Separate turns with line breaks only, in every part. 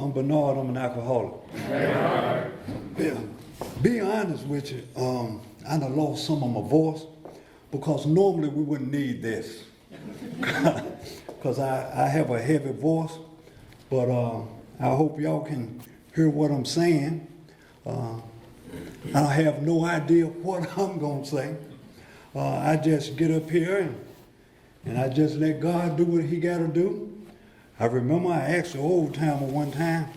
I'm Bernard, I'm an alcoholic. Yeah. Be honest with you, I done lost some of my voice because normally we wouldn't need this. Because I have a heavy voice, but I hope y'all can hear what I'm saying. I have no idea what I'm gonna say. I just get up here and I just let God do what he gotta do. I remember I asked an old timer one time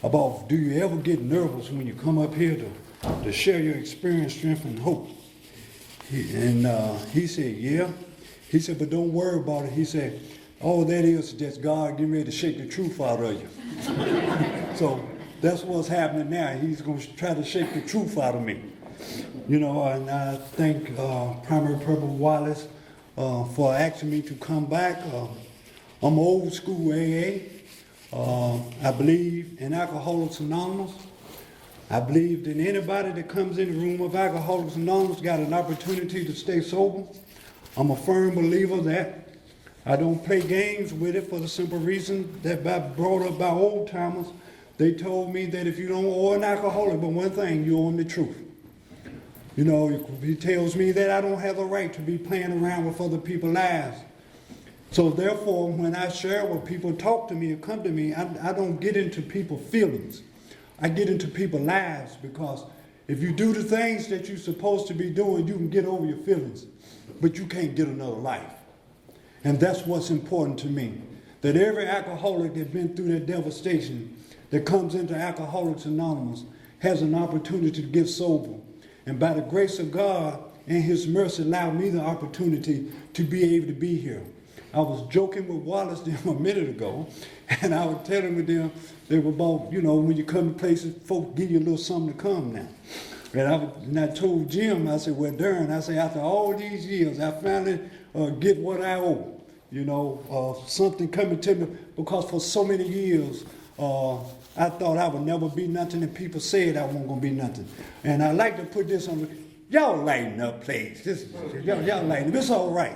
about, do you ever get nervous when you come up here to share your experience, strength, and hope? He said, yeah. He said, but don't worry about it. He said, all that is just God getting ready to shake the truth out of you. So that's what's happening now. He's going to try to shake the truth out of me. You know, and I thank Primary Purpose Wallace for asking me to come back. I'm old school AA. I believe in Alcoholics Anonymous. I believe that anybody that comes in the room of Alcoholics Anonymous got an opportunity to stay sober. I'm a firm believer that I don't play games with it for the simple reason that brought up by old timers. They told me that if you don't owe an alcoholic but one thing, you owe him the truth. You know, he tells me that I don't have the right to be playing around with other people's lives. So therefore, when I share with people, talk to me or come to me, I don't get into people's feelings. I get into people's lives, because if you do the things that you're supposed to be doing, you can get over your feelings, but you can't get another life. And that's what's important to me, that every alcoholic that's been through that devastation, that comes into Alcoholics Anonymous, has an opportunity to get sober. And by the grace of God and his mercy, allowed me the opportunity to be able to be here. I was joking with Wallace a minute ago, and I was telling with them, they were about, you know, when you come to places, folks give you a little something to come now. And I told Jim, I said, well, Darren, I said, after all these years, I finally get what I owe. You know, something coming to me, because for so many years, I thought I would never be nothing, and people said I wasn't gonna be nothing. And I like to put this on, y'all lighten up, please. Y'all lighten up, it's all right.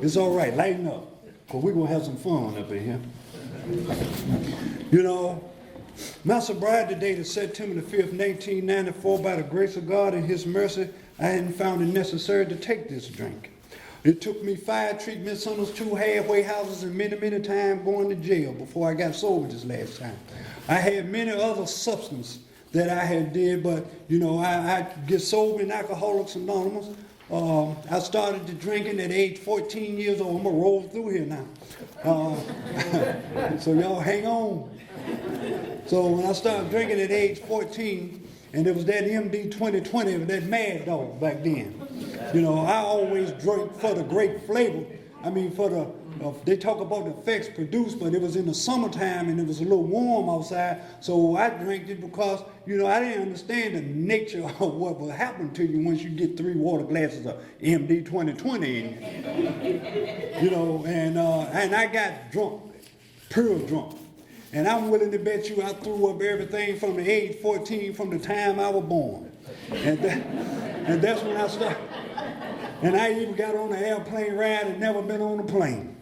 It's all right, lighten up, because we're going to have some fun up in here. You know, my sobriety date is September the 5th, 1994. By the grace of God and his mercy, I hadn't found it necessary to take this drink. It took me 5 treatment centers, 2 halfway houses, and many, many times going to jail before I got sober this last time. I had many other substances that I had did, but, you know, I get sober in Alcoholics Anonymous. I started to drinking at age 14 years old. I'm going to roll through here now. So y'all hang on. So when I started drinking at age 14, and it was that MD 2020, that Mad Dog back then. You know, I always drank for the great flavor. I mean, for the, they talk about the effects produced, but it was in the summertime and it was a little warm outside. So I drank it because, you know, I didn't understand the nature of what will happen to you once you get 3 water glasses of MD 2020 in you. You know, and I got drunk, pure drunk. And I'm willing to bet you I threw up everything from the age 14 from the time I was born. And that's when I started. And I even got on an airplane ride and never been on a plane.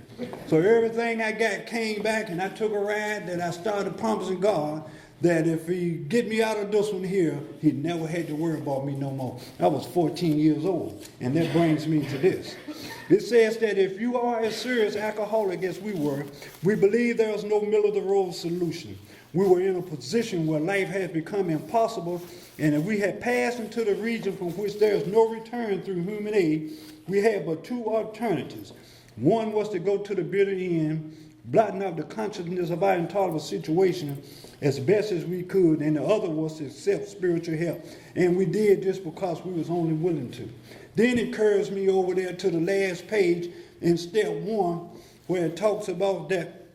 So everything I got came back, and I took a ride that I started promising God that if he get me out of this one here, he never had to worry about me no more. I was 14 years old, and that brings me to this. It says that if you are as serious alcoholic as we were, we believe there is no middle-of-the-road solution. We were in a position where life had become impossible, and if we had passed into the region from which there is no return through human aid, we had but 2 alternatives. One was to go to the bitter end, blotting out the consciousness of our intolerable situation as best as we could, and the other was to accept spiritual help. And we did just because we was only willing to. Then it carries me over there to the last page in step 1, where it talks about that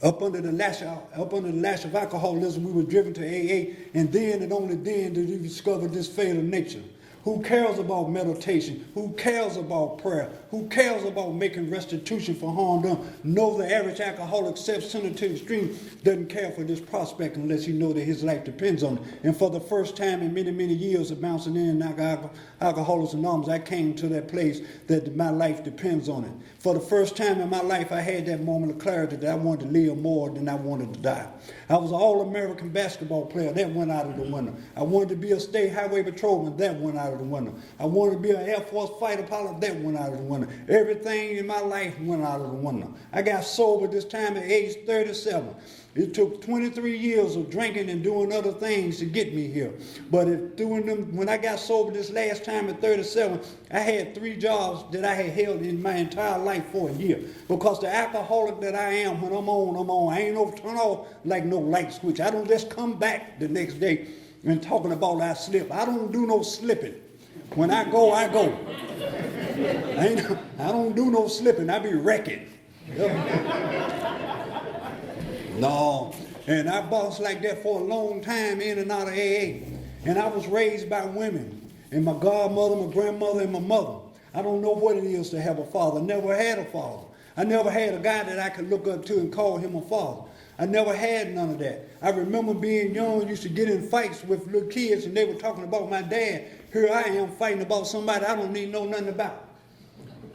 up under the lash of alcoholism, we were driven to AA, and then and only then did we discover this fatal nature. who cares about meditation, who cares about prayer, who cares about making restitution for harm done. No, the average alcoholic, self-centered to the extreme, doesn't care for this prospect unless he knows that his life depends on it. And for the first time in many, many years of bouncing in Alcoholics Anonymous, I came to that place that my life depends on it. For the first time in my life, I had that moment of clarity that I wanted to live more than I wanted to die. I was an all-American basketball player. That went out of the window. I wanted to be a state highway patrolman. That went out of the window. I wanted to be an Air Force fighter pilot. That went out of the window. Everything in my life went out of the window. I got sober this time at age 37. It took 23 years of drinking and doing other things to get me here. But when I got sober this last time at 37, I had 3 jobs that I had held in my entire life for a year. Because the alcoholic that I am, when I'm on, I'm on. I ain't no turn off like no light switch. I don't just come back the next day and talking about I slip. I don't do no slipping. When I go, I go. I don't do no slipping. I be wrecking. No, and I bossed like that for a long time in and out of AA. And I was raised by women, and my godmother, my grandmother, and my mother. I don't know what it is to have a father. Never had a father. I never had a guy that I could look up to and call him a father. I never had none of that. I remember being young, used to get in fights with little kids, and they were talking about my dad. Here I am fighting about somebody I don't even know nothing about.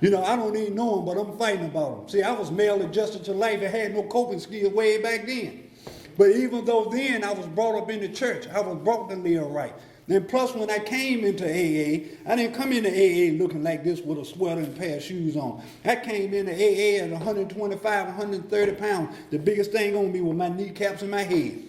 You know, I don't even know him, but I'm fighting about him. See, I was male adjusted to life and had no coping skills way back then. But even though then I was brought up in the church, I was brought to live right. Then plus when I came into AA, I didn't come into AA looking like this with a sweater and a pair of shoes on. I came into AA at 125, 130 pounds. The biggest thing on me was my kneecaps and my head.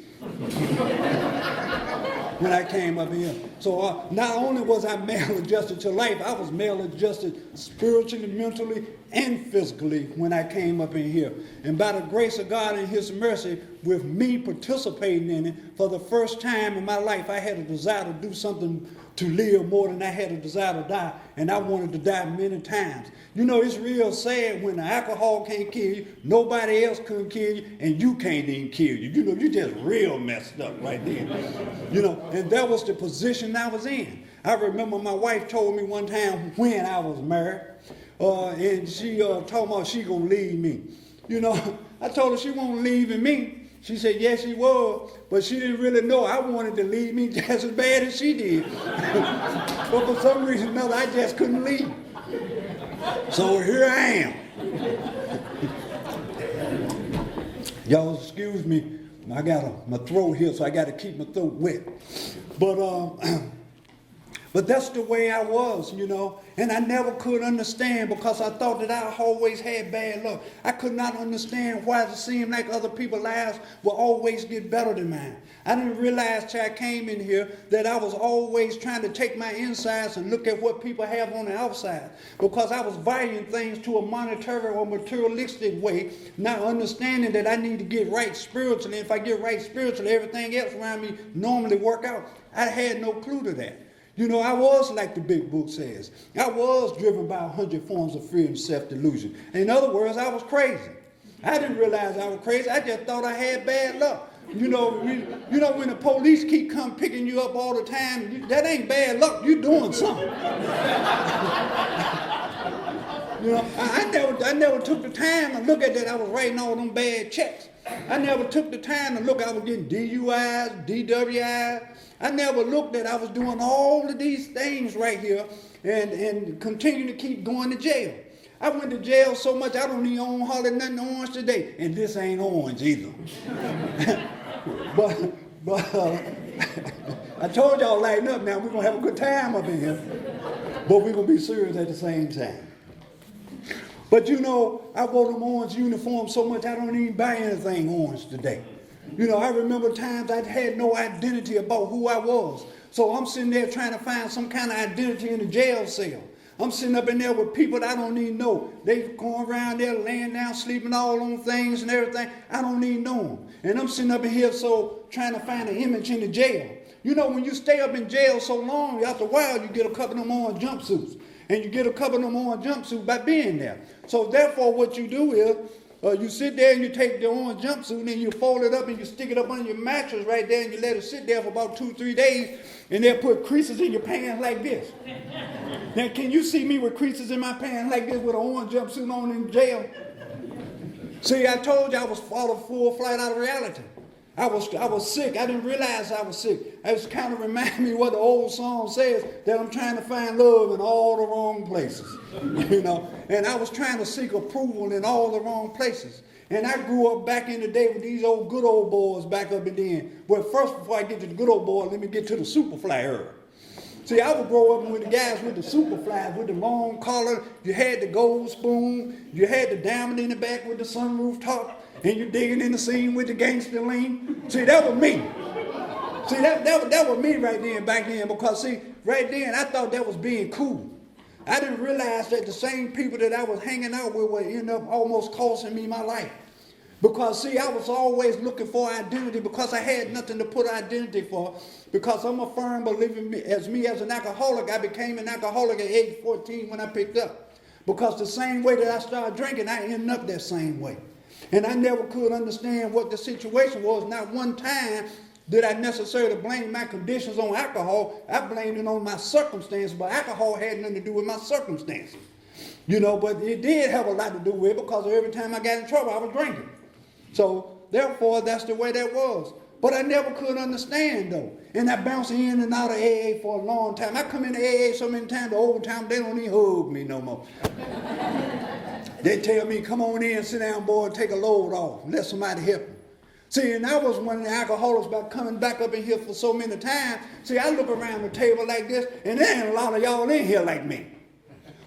When I came up here. So not only was I male adjusted to life, I was male adjusted spiritually, mentally, and physically when I came up in here. And by the grace of God and his mercy, with me participating in it, for the first time in my life, I had a desire to do something to live more than I had a desire to die. And I wanted to die many times. You know, it's real sad when the alcohol can't kill you, nobody else can kill you, and you can't even kill you. You know, you just real messed up right there. You know, and that was the position I was in. I remember my wife told me one time when I was married, and she told me she gonna leave me. You know, I told her she won't leave me. She said, yes, she was, but she didn't really know I wanted to leave me just as bad as she did. But for some reason or another, I just couldn't leave. So here I am. Y'all excuse me, I got my throat here, so I got to keep my throat wet. But that's the way I was, you know. And I never could understand because I thought that I always had bad luck. I could not understand why it seemed like other people's lives will always get better than mine. I didn't realize till I came in here that I was always trying to take my insides and look at what people have on the outside. Because I was valuing things to a monetary or materialistic way, not understanding that I need to get right spiritually. If I get right spiritually, everything else around me normally work out. I had no clue to that. You know, I was like the big book says. I was driven by 100 forms of fear and self-delusion. In other words, I was crazy. I didn't realize I was crazy. I just thought I had bad luck. You know when the police keep come picking you up all the time, that ain't bad luck. You're doing something. You know, I never took the time to look at that. I was writing all them bad checks. I never took the time to look. I was getting DUIs, DWIs. I never looked at I was doing all of these things right here and continue to keep going to jail. I went to jail so much I don't even own hardly nothing orange today. And this ain't orange either. but I told y'all lighten up now. We're going to have a good time up in here. But we're going to be serious at the same time. But you know, I wore them orange uniforms so much I don't even buy anything orange today. You know, I remember times I had no identity about who I was. So I'm sitting there trying to find some kind of identity in the jail cell. I'm sitting up in there with people that I don't even know. They going around there laying down, sleeping all on things and everything. I don't even know them. And I'm sitting up in here so trying to find an image in the jail. You know, when you stay up in jail so long, after a while you get a couple of them orange jumpsuits. And you get a couple of them orange jumpsuits by being there. So therefore what you do is,
You sit there and you take the orange jumpsuit and you fold it up and you stick it up under your mattress right there and you let it sit there for about 2-3 days and they'll put creases in your pants like this. Now, can you see me with creases in my pants like this with an orange jumpsuit on in jail? See, I told you I was full flight out of reality. I was sick. I didn't realize I was sick. It was kind of remind me what the old song says, that I'm trying to find love in all the wrong places. You know, and I was trying to seek approval in all the wrong places. And I grew up back in the day with these old good old boys back up in then. Well, first, before I get to the good old boys, let me get to the Superfly era. See, I would grow up with the guys with the Superflies, with the long collar. You had the gold spoon. You had the diamond in the back with the sunroof top. And you're digging in the scene with the gangster lean. See, that was me. See, that was me right then, back then. Because, see, right then, I thought that was being cool. I didn't realize that the same people that I was hanging out with would end up almost costing me my life. Because, see, I was always looking for identity because I had nothing to put identity for. Because I'm a firm believer as an alcoholic. I became an alcoholic at age 14 when I picked up. Because the same way that I started drinking, I ended up that same way. And I never could understand what the situation was. Not one time did I necessarily blame my conditions on alcohol. I blamed it on my circumstances, but alcohol had nothing to do with my circumstances. You know, but it did have a lot to do with it because every time I got in trouble, I was drinking. So, therefore, that's the way that was. But I never could understand, though. And I bounced in and out of AA for a long time. I come into AA so many times, the old time, they don't even hug me no more. They tell me, come on in, sit down, boy, and take a load off. Let somebody help you. See, and I was one of the alcoholics about coming back up in here for so many times. See, I look around the table like this, and there ain't a lot of y'all in here like me.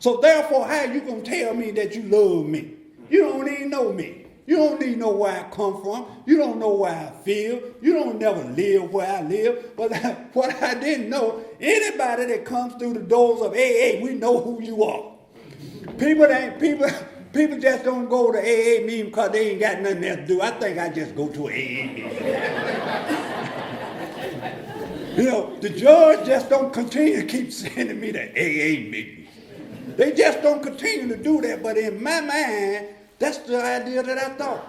So therefore, how you going to tell me that you love me? You don't even know me. You don't even know where I come from. You don't know where I feel. You don't never live where I live. But what I didn't know, anybody that comes through the doors of AA, we know who you are. People just don't go to AA meeting because they ain't got nothing else to do. I think I just go to AA meeting. You know, the judge just don't continue to keep sending me to AA meetings. They just don't continue to do that. But in my mind, that's the idea that I thought.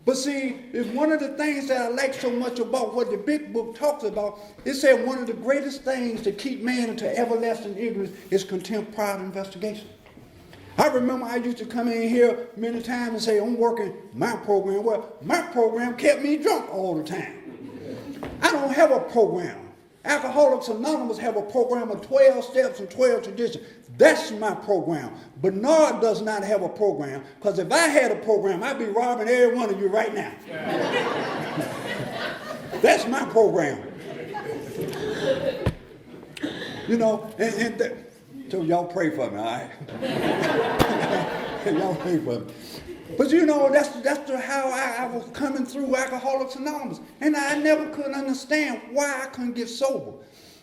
But see, it's one of the things that I like so much about what the big book talks about. It said one of the greatest things to keep man into everlasting ignorance is contempt, pride, and investigation. I remember I used to come in here many times and say, I'm working my program. Well, my program kept me drunk all the time. I don't have a program. Alcoholics Anonymous have a program of 12 steps and 12 traditions. That's my program. Bernard does not have a program, because if I had a program, I'd be robbing every one of you right now. That's my program. You know, so y'all pray for me, all right? Y'all pray for me. But you know, that's how I was coming through Alcoholics Anonymous. And I never could understand why I couldn't get sober.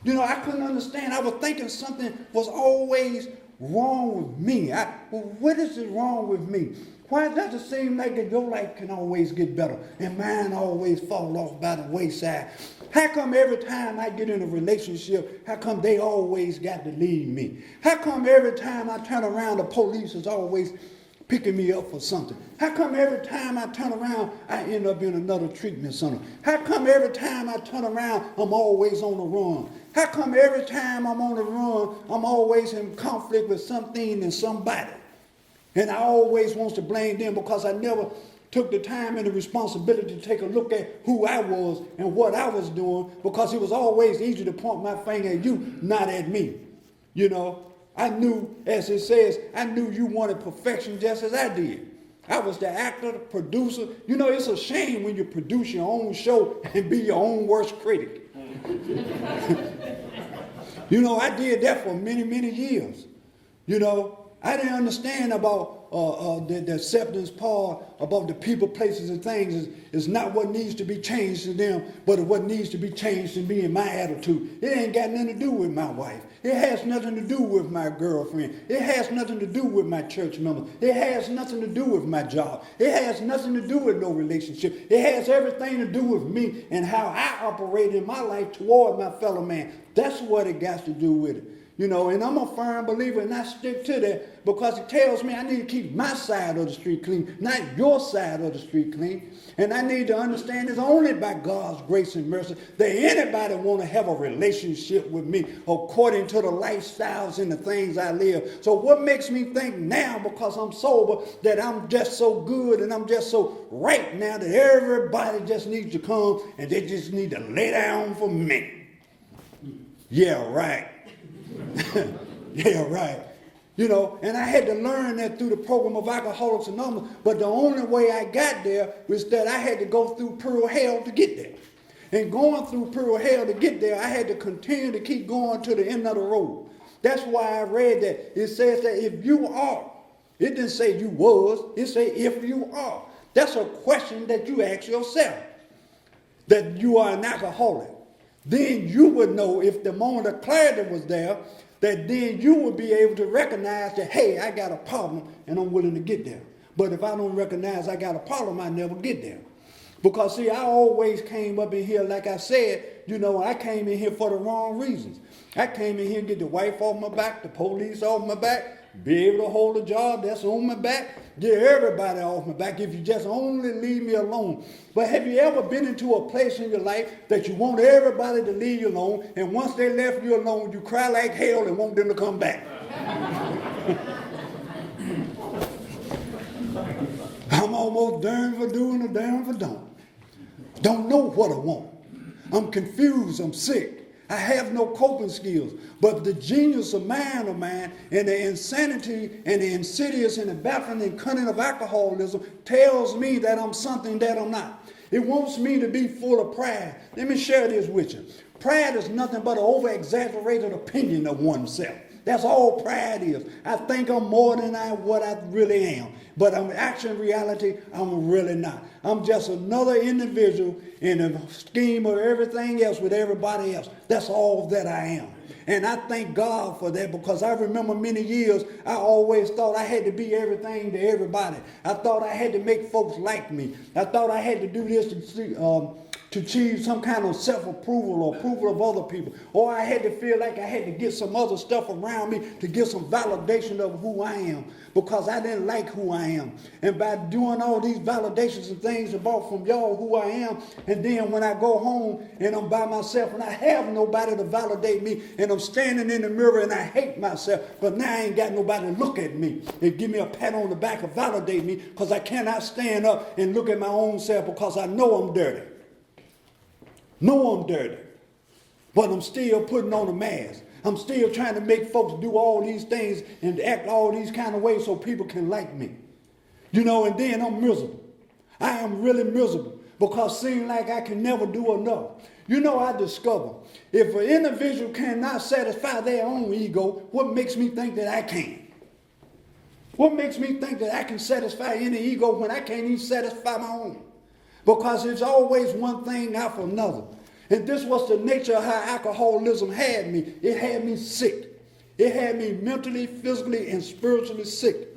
You know, I couldn't understand. I was thinking something was always wrong with me. What is it wrong with me? Why does it seem like that your life can always get better and mine always fall off by the wayside? How come every time I get in a relationship, how come they always got to leave me? How come every time I turn around, the police is always picking me up for something? How come every time I turn around, I end up in another treatment center? How come every time I turn around, I'm always on the run? How come every time I'm on the run, I'm always in conflict with something and somebody? And I always want to blame them because I never took the time and the responsibility to take a look at who I was and what I was doing, because it was always easy to point my finger at you, not at me. You know, I knew, as it says, I knew you wanted perfection just as I did. I was the actor, the producer. You know, it's a shame when you produce your own show and be your own worst critic. You know, I did that for many, many years. You know, I didn't understand about the acceptance part, about the people, places, and things is not what needs to be changed in them, but what needs to be changed in me and my attitude. It ain't got nothing to do with my wife. It has nothing to do with my girlfriend. It has nothing to do with my church members. It has nothing to do with my job. It has nothing to do with no relationship. It has everything to do with me and how I operate in my life toward my fellow man. That's what it got to do with it. You know, and I'm a firm believer, and I stick to that because it tells me I need to keep my side of the street clean, not your side of the street clean. And I need to understand it's only by God's grace and mercy that anybody want to have a relationship with me according to the lifestyles and the things I live. So what makes me think now, because I'm sober, that I'm just so good and I'm just so right now that everybody just needs to come and they just need to lay down for me? Yeah, right. Yeah, right. You know, and I had to learn that through the program of Alcoholics Anonymous, but the only way I got there was that I had to go through pure hell to get there. And going through pure hell to get there, I had to continue to keep going to the end of the road. That's why I read that. It says that if you are, it didn't say you was, it said if you are. That's a question that you ask yourself, that you are an alcoholic. Then you would know, if the moment of clarity was there, that then you would be able to recognize that, hey, I got a problem and I'm willing to get there. But if I don't recognize I got a problem, I never get there. Because see, I always came up in here, like I said, you know, I came in here for the wrong reasons. I came in here to get the wife off my back, the police off my back, be able to hold a job that's on my back, get everybody off my back if you just only leave me alone. But have you ever been into a place in your life that you want everybody to leave you alone, and once they left you alone, you cry like hell and want them to come back? I'm almost darn for doing or darn for don't know what I want. I'm confused, I'm sick. I have no coping skills. But the genius of mine and the insanity and the insidious and the baffling and cunning of alcoholism tells me that I'm something that I'm not. It wants me to be full of pride. Let me share this with you. Pride is nothing but an over-exaggerated opinion of oneself. That's all pride is. I think I'm more than what I really am. But in actual reality, I'm really not. I'm just another individual in a scheme of everything else with everybody else. That's all that I am. And I thank God for that, because I remember many years I always thought I had to be everything to everybody. I thought I had to make folks like me. I thought I had to do this to achieve some kind of self-approval or approval of other people. Or I had to feel like I had to get some other stuff around me to get some validation of who I am, because I didn't like who I am. And by doing all these validations and things about from y'all who I am, and then when I go home and I'm by myself and I have nobody to validate me, and I'm standing in the mirror and I hate myself, but now I ain't got nobody to look at me and give me a pat on the back and validate me, because I cannot stand up and look at my own self, because I know I'm dirty. Know I'm dirty, but I'm still putting on a mask. I'm still trying to make folks do all these things and act all these kind of ways so people can like me. You know, and then I'm miserable. I am really miserable, because it seems like I can never do enough. You know, I discover if an individual cannot satisfy their own ego, what makes me think that I can? What makes me think that I can satisfy any ego when I can't even satisfy my own? Because it's always one thing after another. And this was the nature of how alcoholism had me. It had me sick. It had me mentally, physically, and spiritually sick.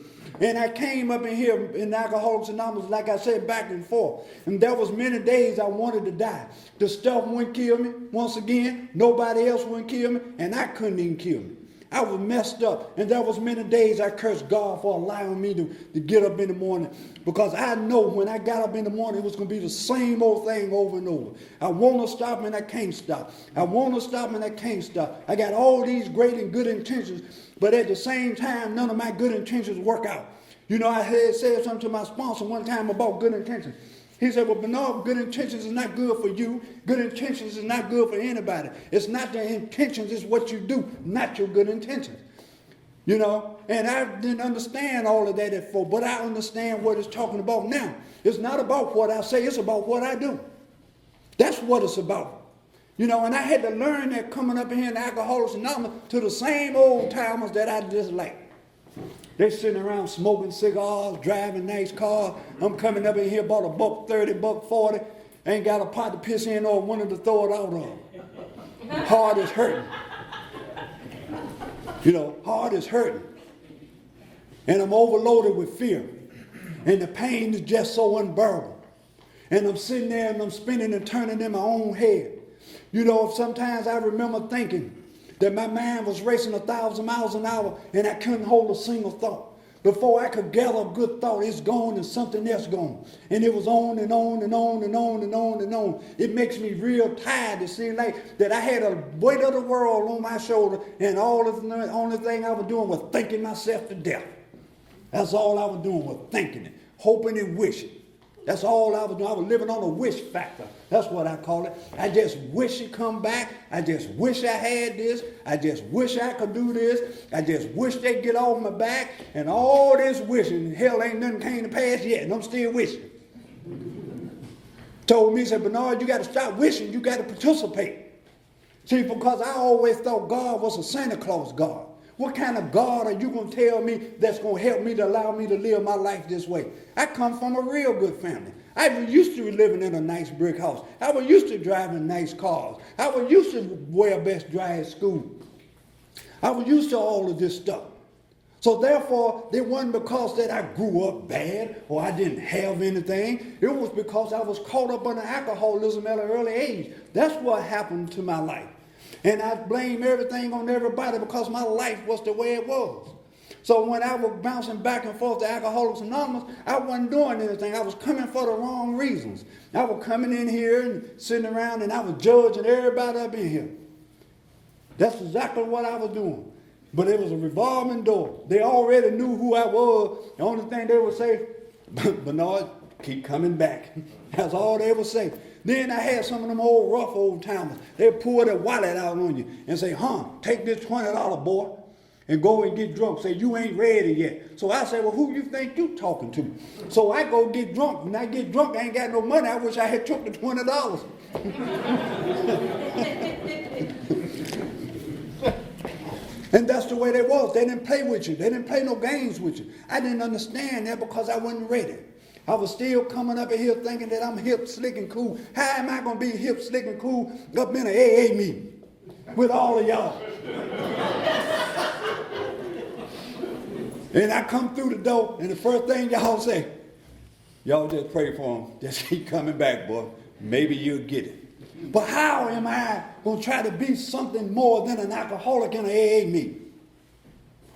And I came up in here in Alcoholics Anonymous, like I said, back and forth. And there was many days I wanted to die. The stuff wouldn't kill me. Once again, nobody else wouldn't kill me, and I couldn't even kill me. I was messed up, and there was many days I cursed God for allowing me to get up in the morning, because I know when I got up in the morning it was going to be the same old thing over and over. I want to stop and I can't stop. I want to stop and I can't stop. I got all these great and good intentions, but at the same time none of my good intentions work out. You know, I had said something to my sponsor one time about good intentions. He said, well, Bernard, good intentions is not good for you. Good intentions is not good for anybody. It's not the intentions, it's what you do, not your good intentions. You know, and I didn't understand all of that before, but I understand what it's talking about now. It's not about what I say, it's about what I do. That's what it's about. You know, and I had to learn that coming up in here in Alcoholics Anonymous to the same old timers that I just like. They sitting around smoking cigars, driving nice cars. I'm coming up in here, bought $1.30, $1.40. Ain't got a pot to piss in or one to throw it out of. Heart is hurting. You know, heart is hurting. And I'm overloaded with fear. And the pain is just so unbearable. And I'm sitting there and I'm spinning and turning in my own head. You know, sometimes I remember thinking that my mind was racing 1,000 miles an hour and I couldn't hold a single thought. Before I could gather a good thought, it's gone and something else gone. And it was on and on and on and on and on and on. It makes me real tired to see like that I had a weight of the world on my shoulder and the only thing I was doing was thinking myself to death. That's all I was doing was thinking it, hoping and wishing. That's all I was doing. I was living on a wish factor. That's what I call it. I just wish it come back. I just wish I had this. I just wish I could do this. I just wish they'd get off my back. And all this wishing, hell ain't nothing came to pass yet. And I'm still wishing. Told me, he said, Bernard, you got to stop wishing. You got to participate. See, because I always thought God was a Santa Claus God. What kind of God are you going to tell me that's going to help me to allow me to live my life this way? I come from a real good family. I was used to living in a nice brick house. I was used to driving nice cars. I was used to wear best dry at school. I was used to all of this stuff. So therefore, it wasn't because that I grew up bad or I didn't have anything. It was because I was caught up in alcoholism at an early age. That's what happened to my life. And I blame everything on everybody because my life was the way it was. So when I was bouncing back and forth to Alcoholics Anonymous, I wasn't doing anything. I was coming for the wrong reasons. I was coming in here and sitting around and I was judging everybody up in here. That's exactly what I was doing. But it was a revolving door. They already knew who I was. The only thing they would say, Bernard, keep coming back. That's all they would say. Then I had some of them rough old timers. They'd pull their wallet out on you and say, take this $20, boy, and go and get drunk. Say, you ain't ready yet. So I say, well, who you think you talking to? So I go get drunk. When I get drunk, I ain't got no money. I wish I had took the $20. And that's the way they was. They didn't play with you. They didn't play no games with you. I didn't understand that because I wasn't ready. I was still coming up in here thinking that I'm hip, slick, and cool. How am I going to be hip, slick, and cool up in an AA meeting with all of y'all? And I come through the door, and the first thing y'all say, y'all just pray for him. Just keep coming back, boy. Maybe you'll get it. But how am I going to try to be something more than an alcoholic in an AA meeting?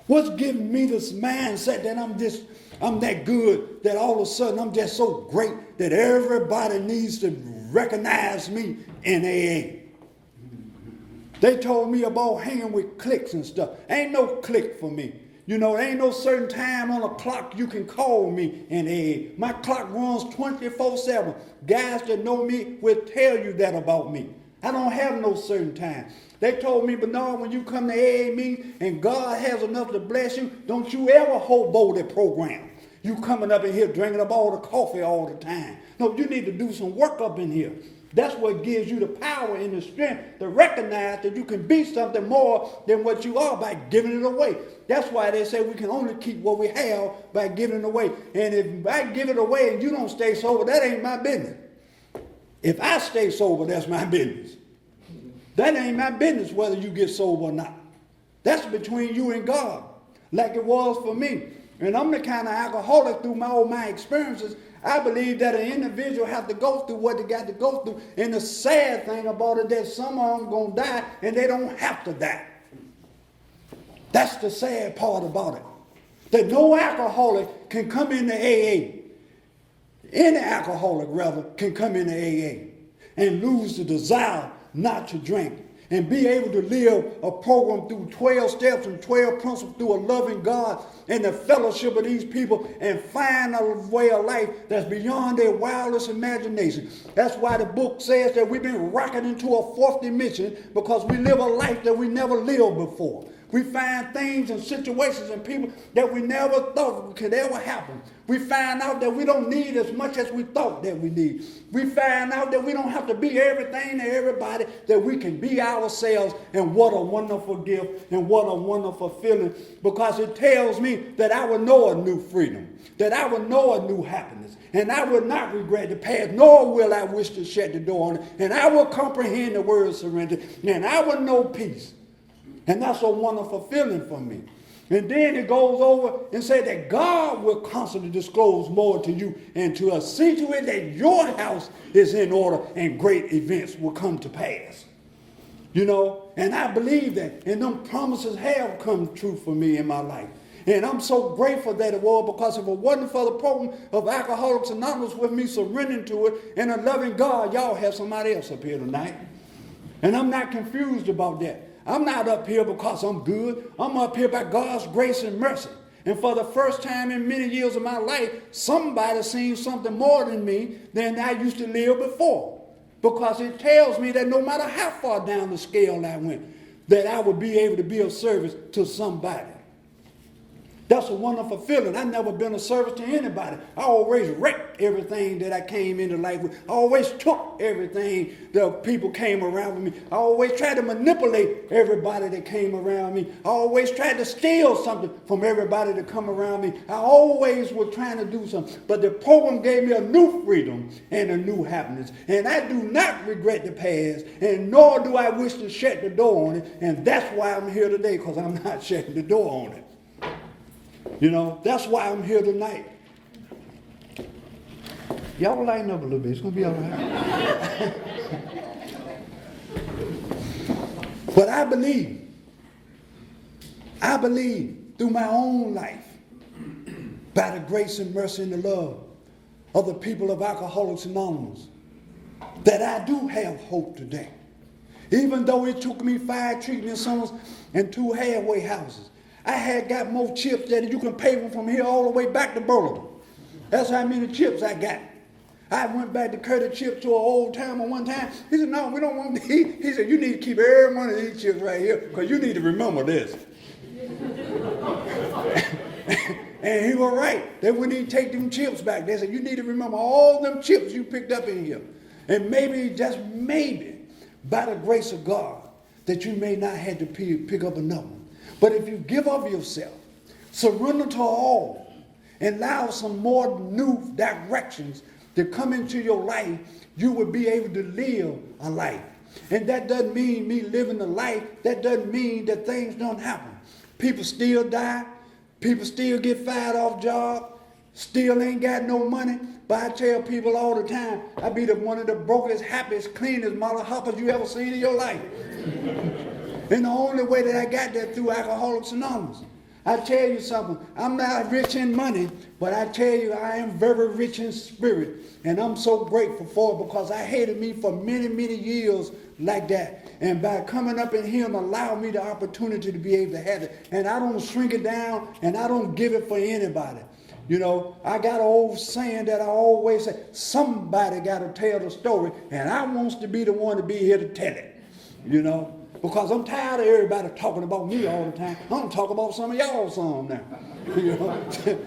What's giving me this mindset that I'm that good, that all of a sudden I'm just so great that everybody needs to recognize me in AA? They told me about hanging with cliques and stuff. Ain't no clique for me. You know, there ain't no certain time on a clock you can call me in AA. My clock runs 24/7. Guys that know me will tell you that about me. I don't have no certain time. They told me, Bernard, when you come to AA meeting and God has enough to bless you, don't you ever hobo that program. You coming up in here drinking up all the coffee all the time. No, you need to do some work up in here. That's what gives you the power and the strength to recognize that you can be something more than what you are by giving it away. That's why they say we can only keep what we have by giving it away. And if I give it away and you don't stay sober, that ain't my business. If I stay sober, that's my business. That ain't my business whether you get sober or not. That's between you and God, like it was for me. And I'm the kind of alcoholic through all my experiences. I believe that an individual has to go through what they got to go through. And the sad thing about it is that some of them going to die and they don't have to die. That's the sad part about it. That no alcoholic can come into AA. Any alcoholic, rather, can come into AA and lose the desire not to drink and be able to live a program through 12 steps and 12 principles through a loving God and the fellowship of these people and find a way of life that's beyond their wildest imagination. That's why the book says that we've been rocketed into a fourth dimension because we live a life that we never lived before. We find things and situations and people that we never thought could ever happen. We find out that we don't need as much as we thought that we need. We find out that we don't have to be everything to everybody, that we can be ourselves. And what a wonderful gift and what a wonderful feeling, because it tells me that I will know a new freedom, that I will know a new happiness, and I will not regret the past, nor will I wish to shut the door on it. And I will comprehend the word surrender, and I will know peace. And that's a wonderful feeling for me. And then it goes over and says that God will constantly disclose more to you and to us. See to it that your house is in order and great events will come to pass. You know, And I believe that. And them promises have come true for me in my life. And I'm so grateful that it was, because if it wasn't for the program of Alcoholics Anonymous with me surrendering to it and a loving God, y'all have somebody else up here tonight. And I'm not confused about that. I'm not up here because I'm good. I'm up here by God's grace and mercy. And for the first time in many years of my life, somebody seen something more than me than I used to live before. Because it tells me that no matter how far down the scale I went, that I would be able to be of service to somebody. That's a wonderful feeling. I've never been of service to anybody. I always wrecked everything that I came into life with. I always took everything that people came around with me. I always tried to manipulate everybody that came around me. I always tried to steal something from everybody that come around me. I always was trying to do something. But the program gave me a new freedom and a new happiness. And I do not regret the past, and nor do I wish to shut the door on it. And that's why I'm here today, because I'm not shutting the door on it. You know, that's why I'm here tonight. Y'all lighten up a little bit. It's going to be all right. But I believe through my own life, by the grace and mercy and the love of the people of Alcoholics Anonymous, that I do have hope today. Even though it took me 5 treatment centers and 2 halfway houses, I had got more chips that you can pay from here all the way back to Burlington. That's how many chips I got. I went back to cut a chip to an old timer one time. He said, no, we don't want to eat. He said, you need to keep every one of these chips right here because you need to remember this. And he was right. They wouldn't even take them chips back. They said, you need to remember all them chips you picked up in here. And maybe, just maybe, by the grace of God, that you may not have to pick up another one. But if you give up yourself, surrender to all, and allow some more new directions to come into your life, you will be able to live a life. And that doesn't mean me living a life. That doesn't mean that things don't happen. People still die. People still get fired off jobs. Still ain't got no money. But I tell people all the time, I be one of the brokest, happiest, cleanest mother hoppers you ever seen in your life. And the only way that I got that through Alcoholics Anonymous. I tell you something, I'm not rich in money, but I tell you I am very rich in spirit. And I'm so grateful for it, because I hated me for many, many years like that. And by coming up in here and allow me the opportunity to be able to have it. And I don't shrink it down, and I don't give it for anybody. You know, I got an old saying that I always say, somebody got to tell the story, and I wants to be the one to be here to tell it. You know, because I'm tired of everybody talking about me all the time. I'm going to talk about some of y'all some now. You know,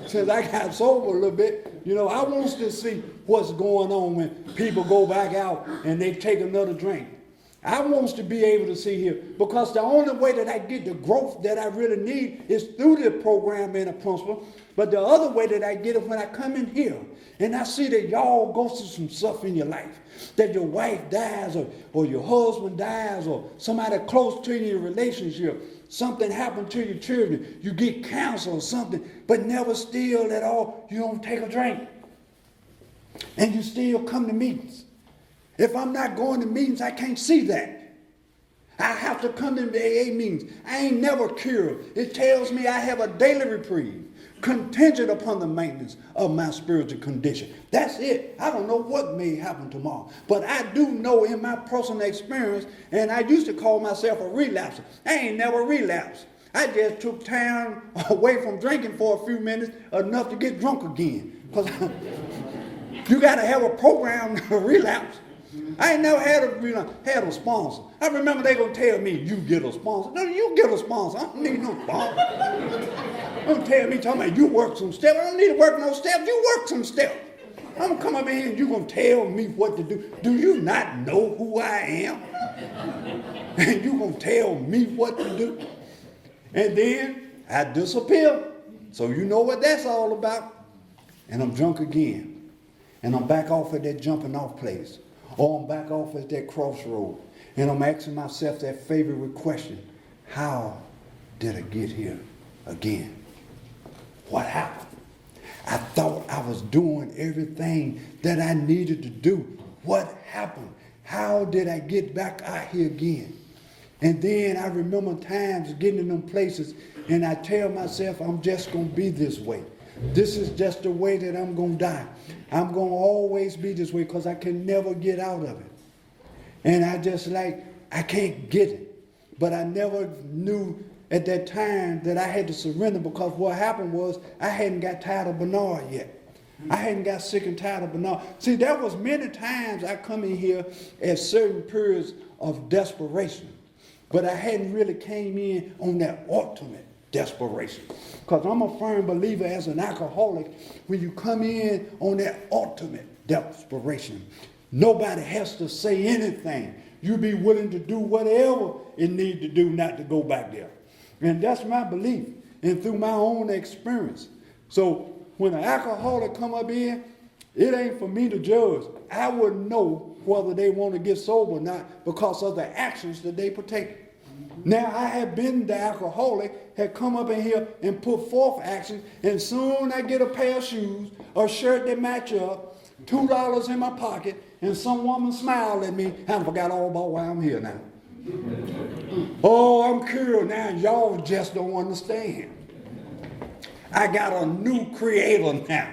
since I got sober a little bit, you know, I want to see what's going on when people go back out and they take another drink. I want to be able to see here, because the only way that I get the growth that I really need is through the program and the principle. But the other way that I get it when I come in here and I see that y'all go through some stuff in your life, that your wife dies or your husband dies or somebody close to you in your relationship, something happened to your children, you get cancer or something, but never still at all, you don't take a drink. And you still come to meetings. If I'm not going to meetings, I can't see that. I have to come to the AA meetings. I ain't never cured. It tells me I have a daily reprieve, contingent upon the maintenance of my spiritual condition. That's it. I don't know what may happen tomorrow. But I do know in my personal experience, and I used to call myself a relapser. I ain't never relapsed. I just took time away from drinking for a few minutes, enough to get drunk again. Because you got to have a program to relapse. I ain't never had a sponsor. I remember they gonna tell me, you get a sponsor. No, you get a sponsor. I don't need no sponsor. Don't tell me, talking about you work some steps. I don't need to work no steps. You work some steps. I'm gonna come up in here and you gonna tell me what to do. Do you not know who I am? And you gonna tell me what to do? And then I disappear. So you know what that's all about. And I'm drunk again. And I'm back off at that jumping off place. Or I'm back off at that crossroad. And I'm asking myself that favorite question. How did I get here again? What happened? I thought I was doing everything that I needed to do. What happened? How did I get back out here again?
And then I remember times getting in them places and I tell myself, I'm just going to be this way. This is just the way that I'm going to die. I'm going to always be this way because I can never get out of it. And I just I can't get it. But I never knew at that time that I had to surrender, because what happened was I hadn't got tired of Bernard yet. I hadn't got sick and tired of Bernard. See, there was many times I come in here at certain periods of desperation, but I hadn't really came in on that ultimate desperation. Because I'm a firm believer as an alcoholic, when you come in on that ultimate desperation, nobody has to say anything. You be willing to do whatever it need to do not to go back there. And that's my belief, and through my own experience. So when an alcoholic come up in, it ain't for me to judge. I would know whether they want to get sober or not because of the actions that they partake. Now, I have been the alcoholic, had come up in here and put forth actions, and soon I get a pair of shoes, a shirt that match up, $2 in my pocket, and some woman smiled at me. I forgot all about why I'm here now. Oh, I'm cured now. Y'all just don't understand. I got a new creator now.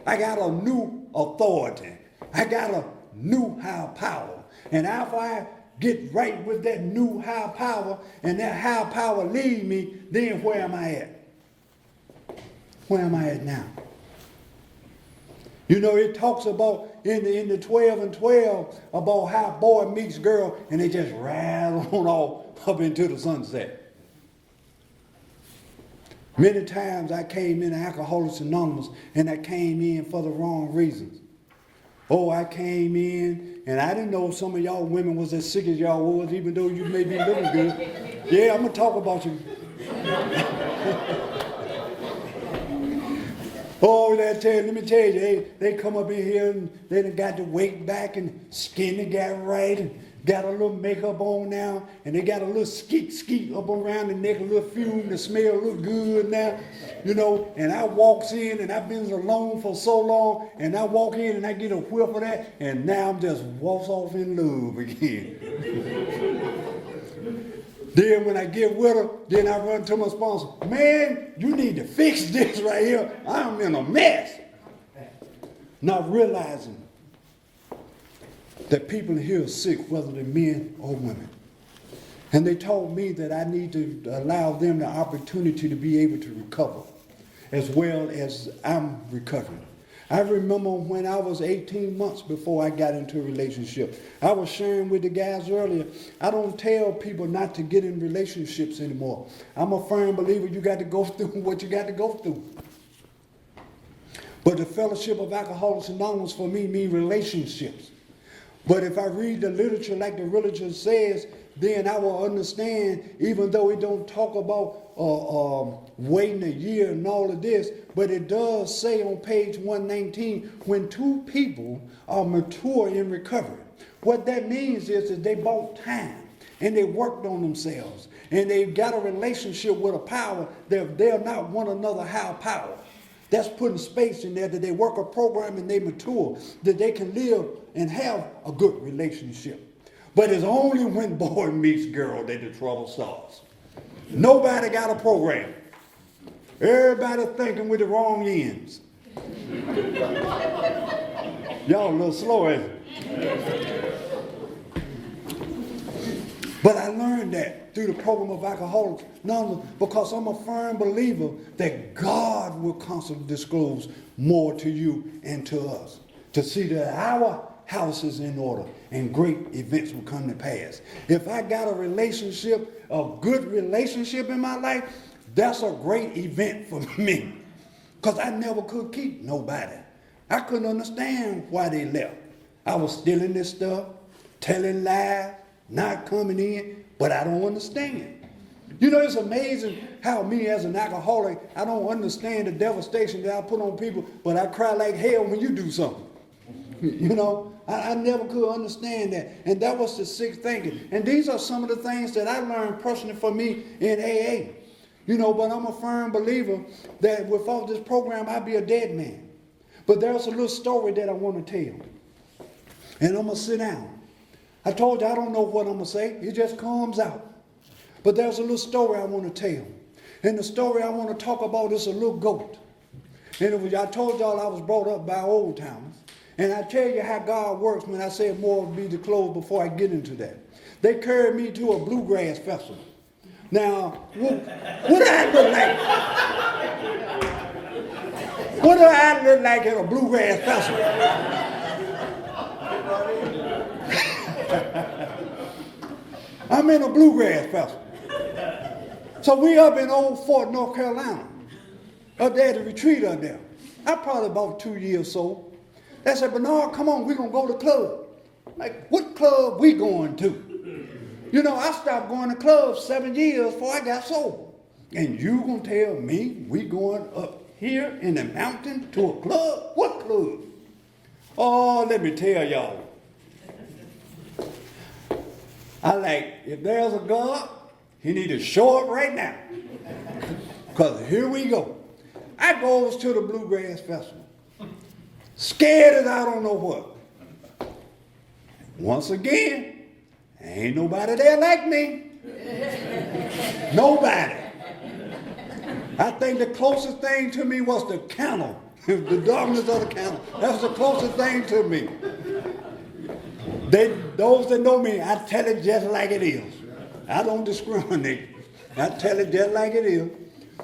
I got a new authority. I got a new higher power. And after I get right with that new higher power and that higher power lead me, then where am I at? Where am I at now? You know, it talks about in the 12 and 12 about how boy meets girl and they just ride on off up into the sunset. Many times I came in Alcoholics Anonymous and I came in for the wrong reasons. Oh, I came in and I didn't know some of y'all women was as sick as y'all was, even though you may be looking good. Yeah, I'm going to talk about you. Oh, let me tell you, they come up in here and they done got the weight back and skin got right and got a little makeup on now, and they got a little skeet up around the neck, a little fume that smell look good now, you know, and I walks in and I've been alone for so long, and I walk in and I get a whiff of that, and now I'm just walks off in love again. Then when I get with her, then I run to my sponsor. Man, you need to fix this right here. I'm in a mess. Not realizing that people here are sick, whether they're men or women. And they told me that I need to allow them the opportunity to be able to recover as well as I'm recovering. I remember when I was 18 months before I got into a relationship. I was sharing with the guys earlier, I don't tell people not to get in relationships anymore. I'm a firm believer you got to go through what you got to go through. But the fellowship of Alcoholics Anonymous for me means relationships. But if I read the literature like the literature says, then I will understand, even though it don't talk about waiting a year and all of this, but it does say on page 119, when two people are mature in recovery. What that means is that they bought time and they worked on themselves and they got a relationship with a power that they're not one another higher power. That's putting space in there that they work a program and they mature, that they can live and have a good relationship. But it's only when boy meets girl that the trouble starts. Nobody got a program. Everybody thinking with the wrong ends. Y'all a little slow, ain't it? But I learned that through the program of Alcoholics Anonymous because I'm a firm believer that God will constantly disclose more to you and to us to see that our house is in order and great events will come to pass. If I got a relationship, a good relationship in my life, that's a great event for me because I never could keep nobody. I couldn't understand why they left. I was stealing this stuff, telling lies, not coming in, but I don't understand. You know, it's amazing how me as an alcoholic, I don't understand the devastation that I put on people, but I cry like hell when you do something. You know, I never could understand that. And that was the sick thinking. And these are some of the things that I learned personally for me in AA. You know, but I'm a firm believer that without this program, I'd be a dead man. But there's a little story that I want to tell. And I'm going to sit down. I told you I don't know what I'm going to say. It just comes out. But there's a little story I want to tell. And the story I want to talk about is a little goat. And I told y'all I was brought up by old timers. And I tell you how God works when I say more will be disclosed before I get into that. They carried me to a bluegrass festival. Now, what do I look like? What do I look like at a bluegrass festival? I'm in a bluegrass festival. So we up in Old Fort, North Carolina. Up there at the retreat up there. I'm probably about 2 years old. They said, Bernard, come on, we're going to go to the club. Like, what club we going to? You know, I stopped going to clubs 7 years before I got sober. And you going to tell me we going up here in the mountain to a club? What club? Oh, let me tell y'all. I like, if there's a God, he need to show up right now. Because here we go. I goes to the Bluegrass Festival. Scared as I don't know what. Once again, ain't nobody there like me. Nobody. I think the closest thing to me was the kennel. The darkness of the kennel. That's the closest thing to me. Those that know me, I tell it just like it is. I don't discriminate. I tell it just like it is.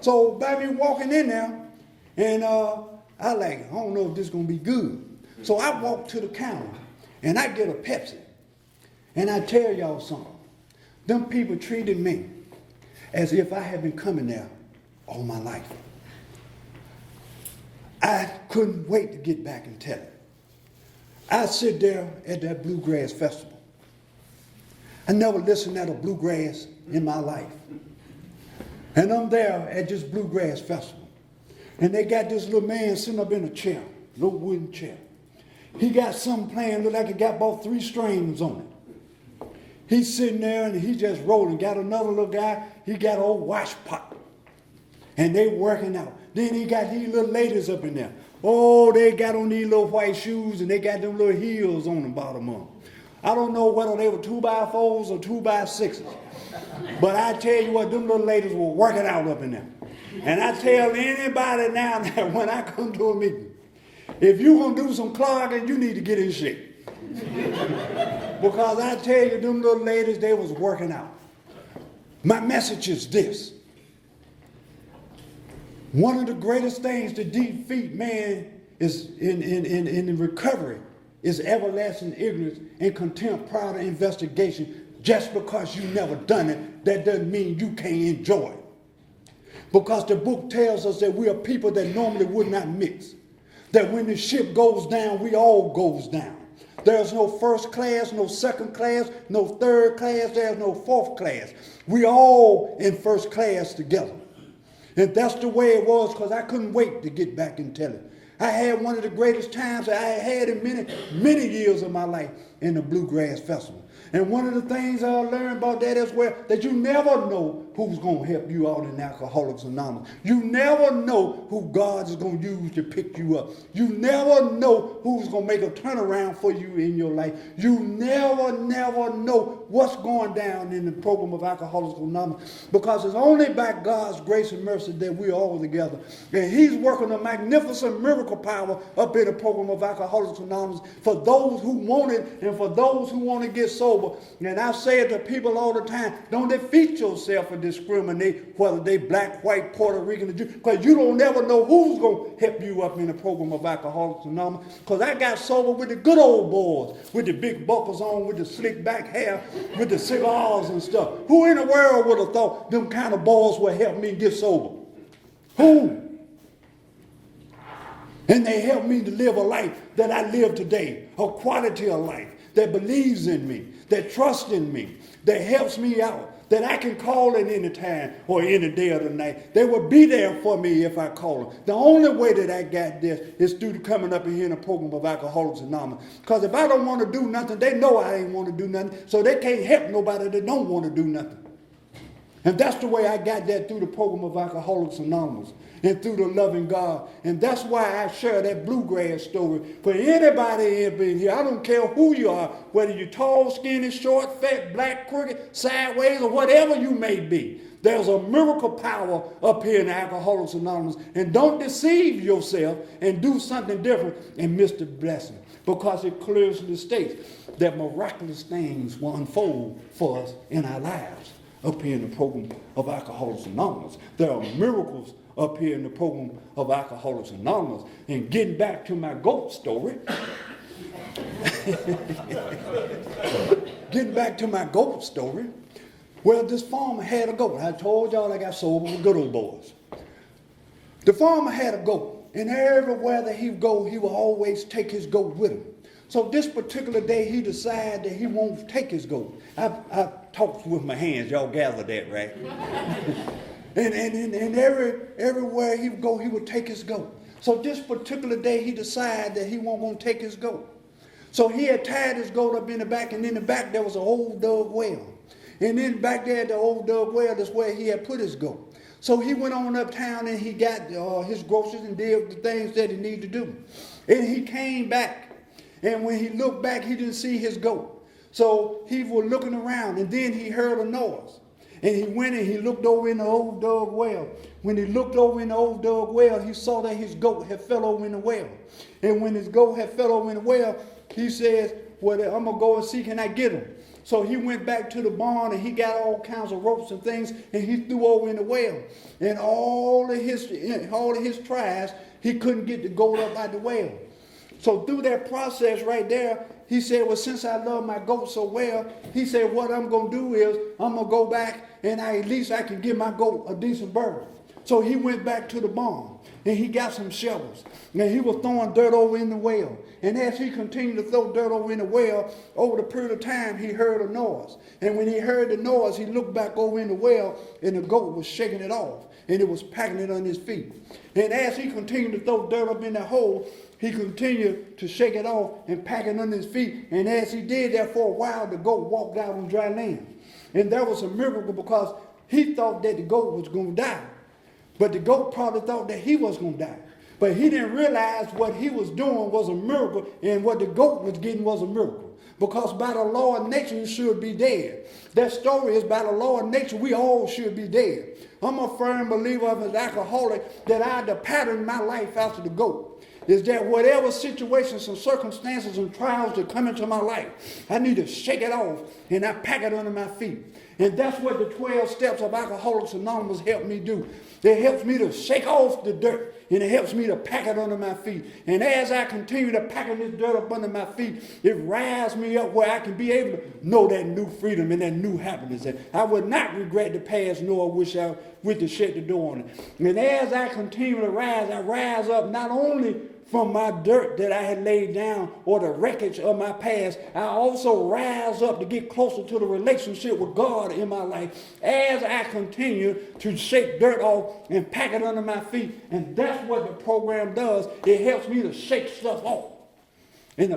So by me walking in there, and I don't know if this is going to be good. So I walk to the counter, and I get a Pepsi. And I tell y'all something. Them people treated me as if I had been coming there all my life. I couldn't wait to get back and tell it. I sit there at that Bluegrass Festival. I never listened at a bluegrass in my life. And I'm there at this Bluegrass Festival. And they got this little man sitting up in a chair, little wooden chair. He got something playing, look like it got about 3 strings on it. He's sitting there and he just rolling. Got another little guy, he got an old wash pot. And they working out. Then he got these little ladies up in there. Oh, they got on these little white shoes and they got them little heels on the bottom of them. I don't know whether they were 2x4s or 2x6s. But I tell you what, them little ladies were working out up in there. And I tell anybody now that when I come to a meeting, if you're going to do some clogging, you need to get in shape. Because I tell you, them little ladies, they was working out. My message is this. One of the greatest things to defeat man is in recovery is everlasting ignorance and contempt prior to investigation. Just because you never done it, that doesn't mean you can't enjoy it. Because the book tells us that we are people that normally would not mix. That when the ship goes down, we all goes down. There's no first class, no second class, no third class, there's no fourth class. We all in first class together. And that's the way it was because I couldn't wait to get back and tell it. I had one of the greatest times that I had in many years of my life in the Bluegrass Festival. And one of the things I learned about that is that you never know who's going to help you out in Alcoholics Anonymous. You never know who God is going to use to pick you up. You never know who's going to make a turnaround for you in your life. You never know what's going down in the program of Alcoholics Anonymous, because it's only by God's grace and mercy that we're all together. And he's working a magnificent miracle power up in the program of Alcoholics Anonymous for those who want it and for those who want to get sober. And I say it to people all the time, don't defeat yourself and discriminate whether they black, white, Puerto Rican, or Jew, because you don't never know who's going to help you up in the program of Alcoholics Anonymous. Because I got sober with the good old boys, with the big buckles on, with the slick back hair, with the cigars and stuff. Who in the world would have thought them kind of boys would help me get sober? Who? And they helped me to live a life that I live today, a quality of life that believes in me, that trusts in me, that helps me out, that I can call at any time or any day of the night. They will be there for me if I call them. The only way that I got this is through coming up in here in a program of Alcoholics Anonymous. Because if I don't want to do nothing, they know I ain't want to do nothing, so they can't help nobody that don't want to do nothing.
And that's the way I got that through the program of Alcoholics Anonymous and through the loving God. And that's why I share that bluegrass story for anybody in here. I don't care who you are, whether you're tall, skinny, short, fat, black, crooked, sideways, or whatever you may be. There's a miracle power up here in Alcoholics Anonymous. And don't deceive yourself and do something different and miss the blessing. Because it clearly states that miraculous things will unfold for us in our lives up here in the program of Alcoholics Anonymous. There are miracles up here in the program of Alcoholics Anonymous. And getting back to my goat story, well, this farmer had a goat. I told y'all I got sober with good old boys. The farmer had a goat, and everywhere that he would go, he would always take his goat with him. So this particular day, he decided that he won't take his goat. I talked with my hands. Y'all gather that, right? and everywhere he would go, he would take his goat. So this particular day, he decided that he wasn't going to take his goat. So he had tied his goat up in the back, and in the back there was an old dug well. And then back there at the old dug well, that's where he had put his goat. So he went on uptown and he got his groceries and did the things that he needed to do. And he came back. And when he looked back, he didn't see his goat. So he was looking around, and then he heard a noise. And he went and he looked over in the old dug well. When he looked over in the old dug well, he saw that his goat had fell over in the well. And when his goat had fell over in the well, he says, well, I'm going to go and see, can I get him? So he went back to the barn and he got all kinds of ropes and things and he threw over in the well. And all of his tries, he couldn't get the goat up out the well. So through that process right there, he said, well, since I love my goat so well, he said, what I'm going to do is I'm going to go back and at least I can give my goat a decent burial. So he went back to the barn and he got some shovels. And he was throwing dirt over in the well. And as he continued to throw dirt over in the well, over the period of time, he heard a noise. And when he heard the noise, he looked back over in the well, and the goat was shaking it off. And it was packing it on his feet. And as he continued to throw dirt up in that hole, he continued to shake it off and pack it under his feet. And as he did that for a while, the goat walked out on dry land. And that was a miracle because he thought that the goat was going to die. But the goat probably thought that he was going to die. But he didn't realize what he was doing was a miracle, and what the goat was getting was a miracle. Because by the law of nature, you should be dead. That story is by the law of nature, we all should be dead. I'm a firm believer of an alcoholic that I had to pattern my life after the goat. Is that whatever situations and circumstances and trials that come into my life, I need to shake it off and I pack it under my feet. And that's what the 12 steps of Alcoholics Anonymous help me do. It helps me to shake off the dirt, and it helps me to pack it under my feet. And as I continue to pack this dirt up under my feet, it rises me up where I can be able to know that new freedom and that new happiness. And I would not regret the past, nor wish I would to shut the door on it. And as I continue to rise, I rise up not only from my dirt that I had laid down or the wreckage of my past, I also rise up to get closer to the relationship with God in my life as I continue to shake dirt off and pack it under my feet. And that's what the program does. It helps me to shake stuff off and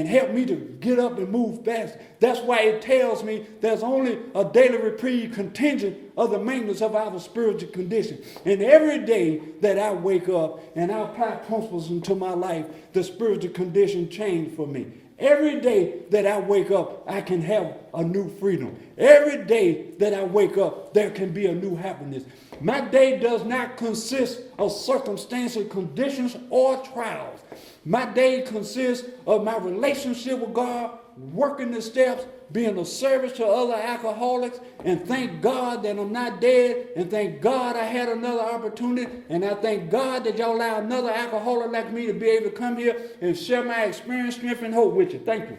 help me to get up and move fast. That's why it tells me there's only a daily reprieve contingent of the maintenance of our spiritual condition. And every day that I wake up and I apply principles into my life, the spiritual condition changed for me. Every day that I wake up, I can have a new freedom. Every day that I wake up, there can be a new happiness. My day does not consist of circumstantial conditions or trials. My day consists of my relationship with God, working the steps, being of service to other alcoholics, and thank God that I'm not dead, and thank God I had another opportunity, and I thank God that y'all allow another alcoholic like me to be able to come here and share my experience, strength, and hope with you. Thank you.